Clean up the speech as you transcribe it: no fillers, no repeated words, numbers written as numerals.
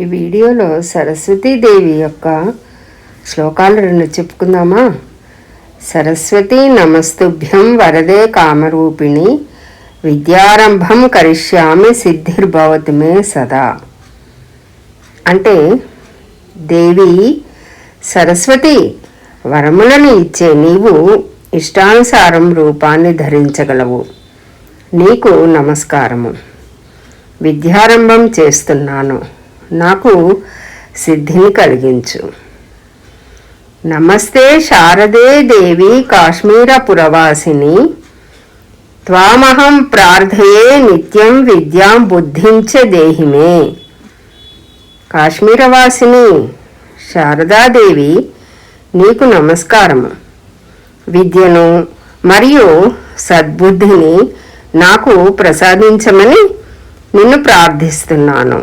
ఈ వీడియోలో సరస్వతీదేవి యొక్క శ్లోకాలు 2 చెప్పుకుందామా. సరస్వతి నమస్తుభ్యం వరదే కామరూపిణి విద్యారంభం కరిష్యామి సిద్ధిర్భవతు మే సదా. అంటే దేవి సరస్వతి, వరములను ఇచ్చే నీవు ఇష్టానుసారం రూపాన్ని ధరించగలవు. నీకు నమస్కారము. విద్యారంభం చేస్తున్నాను, నాకు సిద్ధిని కలిగించు. నమస్తే శారదే దేవి కాశ్మీరపురవాసిని త్వామహం ప్రార్థయే నిత్యం విద్యాం బుద్ధించ దేహిమే. కాశ్మీరవాసిని శారదాదేవి, నీకు నమస్కారము. విద్యను మరియు సద్బుద్ధిని నాకు ప్రసాదించమని నిన్ను ప్రార్థిస్తున్నాను.